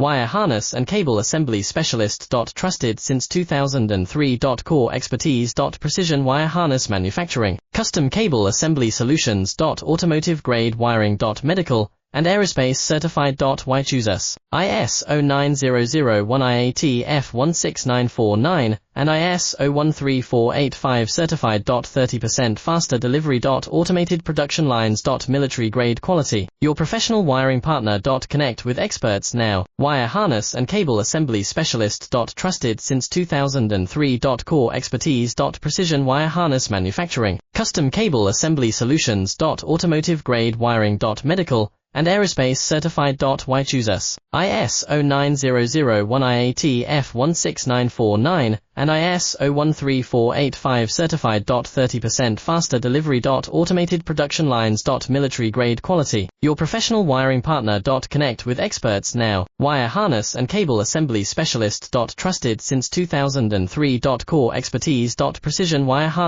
Wire harness and cable assembly specialist. Trusted since 2003. Core expertise. Precision wire harness manufacturing, custom cable assembly solutions. Automotive grade wiring. Medical and aerospace certified. Why choose us? ISO 9001 IAT F16949 and ISO 13485 certified. 30% faster delivery. Automated production lines. Military grade quality. Your professional wiring partner. Connect with experts now. Wire harness and cable assembly specialist. Trusted since 2003. Core expertise. Precision wire harness manufacturing, custom cable assembly solutions. Automotive grade wiring. Medical and aerospace certified. Why choose us? ISO 9001 IAT F16949 and ISO 13485 certified. 30% faster delivery. Automated production lines. Military grade quality. Your professional wiring partner. Connect with experts now. Wire harness and cable assembly specialist. Trusted since 2003. Core expertise. Precision wire harness